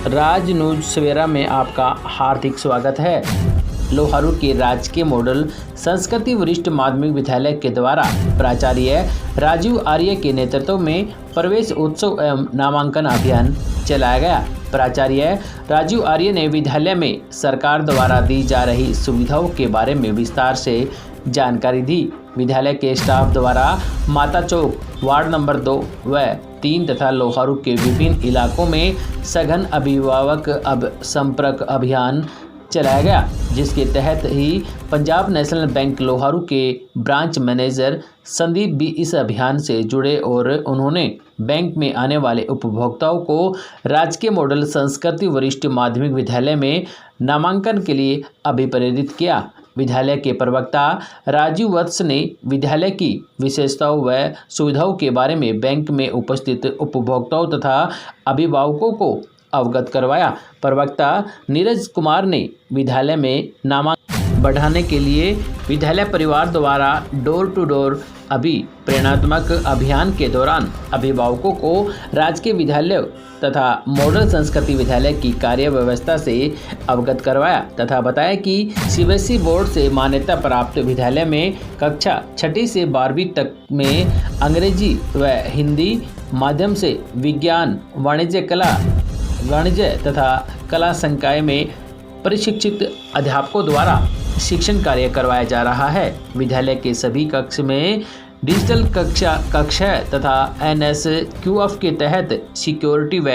राज news सवेरा में आपका हार्दिक स्वागत है। लोहारू के राजकीय मॉडल संस्कृति वरिष्ठ माध्यमिक विद्यालय के द्वारा प्राचार्य राजीव आर्य के नेतृत्व में प्रवेश उत्सव एवं नामांकन अभियान चलाया गया। प्राचार्य राजीव आर्य ने विद्यालय में सरकार द्वारा दी जा रही सुविधाओं के बारे में विस्तार से जानकारी दी। विद्यालय के स्टाफ द्वारा माता चौक, वार्ड नंबर 2 व 3 तथा लोहारू के विभिन्न इलाकों में सघन अभिभावक संपर्क अभियान चलाया गया, जिसके तहत ही पंजाब नेशनल बैंक लोहारू के ब्रांच मैनेजर संदीप भी इस अभियान से जुड़े और उन्होंने बैंक में आने वाले उपभोक्ताओं को राजकीय मॉडल संस्कृति वरिष्ठ माध्यमिक विद्यालय में नामांकन के लिए अभिप्रेरित किया। विद्यालय के प्रवक्ता राजीव वत्स ने विद्यालय की विशेषताओं व सुविधाओं के बारे में बैंक में उपस्थित उपभोक्ताओं तथा अभिभावकों को अवगत करवाया। प्रवक्ता नीरज कुमार ने विद्यालय में नामांकन बढ़ाने के लिए विद्यालय परिवार द्वारा डोर टू डोर प्रेरणात्मक अभियान के दौरान अभिभावकों को राजकीय विद्यालय तथा मॉडल संस्कृति विद्यालय की कार्य व्यवस्था से अवगत करवाया तथा बताया कि सीबीएसई बोर्ड से मान्यता प्राप्त विद्यालय में कक्षा 6 से 12वीं तक में अंग्रेजी व हिंदी माध्यम से विज्ञान, वाणिज्य तथा कला संकाय में प्रशिक्षित अध्यापकों द्वारा शिक्षण कार्य करवाया जा रहा है। विद्यालय के सभी कक्ष में डिजिटल कक्षा तथा NSQF के तहत सिक्योरिटी व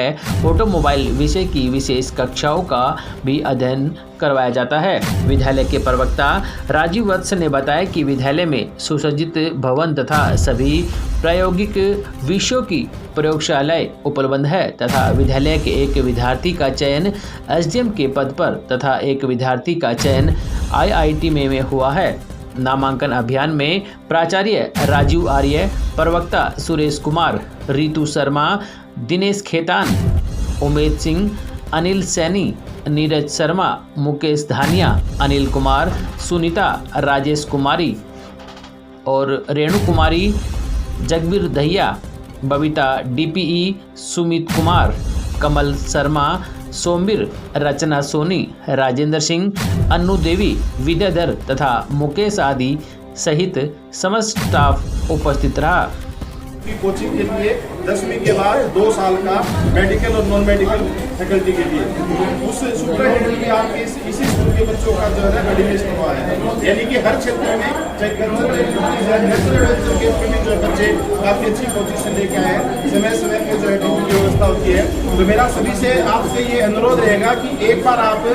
ऑटोमोबाइल विषय की विशेष कक्षाओं का भी अध्ययन करवाया जाता है। विद्यालय के प्रवक्ता राजीव वत्स ने बताया कि विद्यालय में सुसज्जित भवन तथा सभी प्रायोगिक विषयों की प्रयोगशालाएं उपलब्ध है तथा विद्यालय के एक विद्यार्थी का चयन SDM के पद पर तथा एक विद्यार्थी का चयन IIT में हुआ है। नामांकन अभियान में प्राचार्य राजीव आर्य, प्रवक्ता सुरेश कुमार, रितु शर्मा, दिनेश खेतान, उमेद सिंह, अनिल सैनी, नीरज शर्मा, मुकेश धानिया, अनिल कुमार, सुनीता, राजेश कुमारी और रेणु कुमारी, जगबीर दहिया, बबीता DPE, सुमित कुमार, कमल शर्मा, सोमवीर, रचना सोनी, राजेंद्र सिंह, अन्नू देवी, विद्याधर तथा मुकेश आदि सहित समस्त स्टाफ उपस्थित रहा। कोचिंग के लिए 10वीं के बाद 2 साल का मेडिकल और नॉन मेडिकल फैकल्टी के लिए उस सुपरिटेंडेंट भी आपके इसी स्कूल के बच्चों का जो है एडमिशन हुआ है। यानी कि हर क्षेत्र में चाहे कल्चरल के जो बच्चे काफी अच्छी पोजीशन लेके आए हैं, समय पे जो है ड्यूटी की व्यवस्था होती है। तो मेरा सभी से आपसे ये अनुरोध रहेगा कि एक बार आप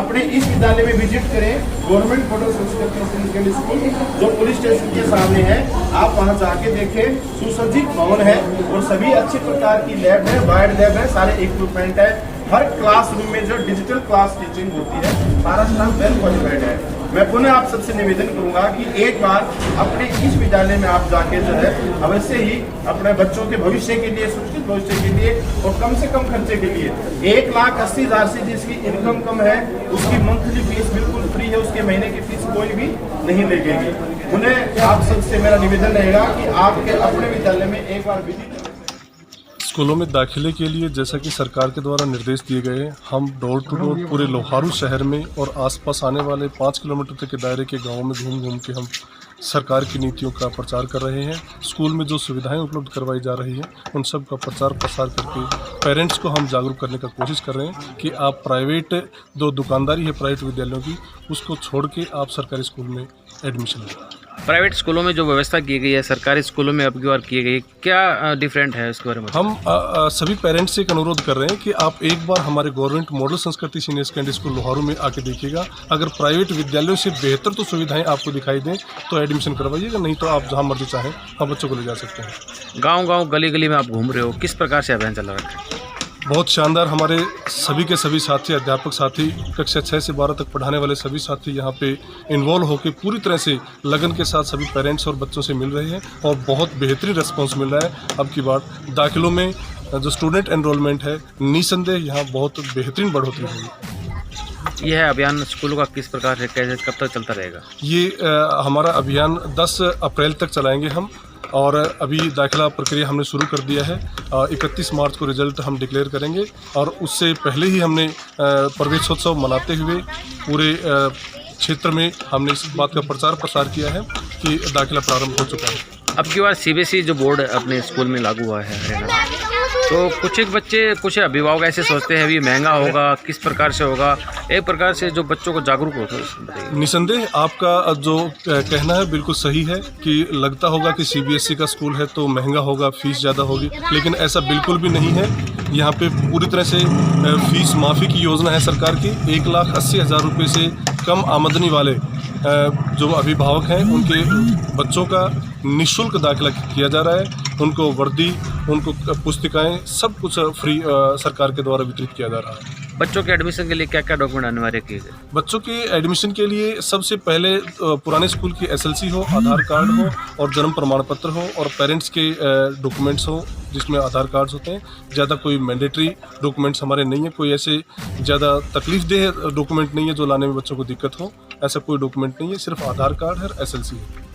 अपने इस विद्यालय में विजिट करें। गवर्नमेंट मॉडल संस्कृति सेकेंडरी स्कूल जो पुलिस स्टेशन के सामने है, आप वहां जाके देखें। सुसज्जित भवन है और सभी अच्छे प्रकार की लैब है, वाइड लैब है, सारे इक्विपमेंट है। हर क्लासरूम में जो डिजिटल क्लास टीचिंग होती है, सारा स्टाफ वेल क्वालिफाइड है। मैं पुनः आप सबसे निवेदन करूंगा कि एक बार अपने इस विद्यालय में आप जाके जो है अवश्य ही अपने बच्चों के भविष्य के लिए, सुरक्षित भविष्य के लिए और कम से कम खर्चे के लिए 1,80,000 से जिसकी इनकम कम है उसकी मंथली फीस बिल्कुल फ्री है, उसके महीने की फीस कोई भी नहीं लगेगी। उन्हें आप सबसे मेरा निवेदन रहेगा कि आपके अपने विद्यालय में एक बार विजिट। स्कूलों में दाखिले के लिए जैसा कि सरकार के द्वारा निर्देश दिए गए हैं, हम डोर टू डोर पूरे लोहारू शहर में और आसपास आने वाले 5 किलोमीटर तक के दायरे के गांवों में घूम के हम सरकार की नीतियों का प्रचार कर रहे हैं। स्कूल में जो सुविधाएं उपलब्ध करवाई जा रही हैं उन सब का प्रचार प्रसार करके पेरेंट्स को हम जागरूक करने का कोशिश कर रहे हैं कि आप प्राइवेट जो दुकानदारी है प्राइवेट विद्यालयों की, उसको छोड़ के आप सरकारी स्कूल में एडमिशन लें। प्राइवेट स्कूलों में जो व्यवस्था की गई है सरकारी स्कूलों में अब की बार की गई, क्या डिफरेंट है उसके बारे में? हम सभी पेरेंट्स से एक अनुरोध कर रहे हैं कि आप एक बार हमारे गवर्नमेंट मॉडल संस्कृति सीनियर सेकेंडरी स्कूल लोहारू में आके देखिएगा। अगर प्राइवेट विद्यालयों से बेहतर तो सुविधाएं आपको दिखाई दें तो एडमिशन करवाइएगा, नहीं तो आप जहां मर्जी चाहें हम बच्चों को ले जा सकते हैं। गाँव गली गली में आप घूम रहे हो, किस प्रकार से अभियान चल रहा है? बहुत शानदार। हमारे सभी के सभी साथी, अध्यापक साथी, कक्षा 6 से 12 तक पढ़ाने वाले सभी साथी यहाँ पे इन्वॉल्व होकर पूरी तरह से लगन के साथ सभी पेरेंट्स और बच्चों से मिल रहे हैं और बहुत बेहतरीन रिस्पॉन्स मिल रहा है। अब की बार दाखिलों में जो स्टूडेंट एनरोलमेंट है, निसंदेह यहाँ बहुत बेहतरीन बढ़ोतरी हुई। यह अभियान स्कूलों का किस प्रकार से, कैसे, कब तक चलता रहेगा? ये हमारा अभियान 10 अप्रैल तक चलाएंगे हम। और अभी दाखिला प्रक्रिया हमने शुरू कर दिया है। 31 मार्च को रिजल्ट हम डिक्लेयर करेंगे और उससे पहले ही हमने प्रवेशोत्सव मनाते हुए पूरे क्षेत्र में हमने इस बात का प्रचार प्रसार किया है कि दाखिला प्रारंभ हो चुका है। अब की बार सीबीएसई जो बोर्ड अपने स्कूल में लागू हुआ है हरियाणा, तो कुछ अभिभावक ऐसे सोचते हैं अभी महंगा होगा, किस प्रकार से होगा, एक प्रकार से जो बच्चों को जागरूक हो तो बताइए। निसंदेह आपका जो कहना है बिल्कुल सही है कि लगता होगा कि सीबीएसई का स्कूल है तो महंगा होगा, फीस ज़्यादा होगी, लेकिन ऐसा बिल्कुल भी नहीं है। यहाँ पे पूरी तरह से फीस माफ़ी की योजना है सरकार की। 1,80,000 रुपये से कम आमदनी वाले जो अभिभावक हैं उनके बच्चों का निःशुल्क दाखिला किया जा रहा है। उनको वर्दी, उनको पुस्तिकाएं, सब कुछ फ्री सरकार के द्वारा वितरित किया जा रहा है। बच्चों के एडमिशन के लिए क्या क्या डॉक्यूमेंट अनिवार्य किए गए? बच्चों के एडमिशन के लिए सबसे पहले पुराने स्कूल की एसएलसी हो, आधार कार्ड हो और जन्म प्रमाण पत्र हो और पेरेंट्स के डॉक्यूमेंट्स हो जिसमें आधार कार्ड्स होते हैं। ज़्यादा कोई मैंडेटरी डॉक्यूमेंट्स हमारे नहीं है, कोई ऐसे ज़्यादा तकलीफदेह डॉक्यूमेंट नहीं है जो लाने में बच्चों को दिक्कत हो। ऐसा कोई डॉक्यूमेंट नहीं है, सिर्फ आधार कार्ड है और एसएलसी है।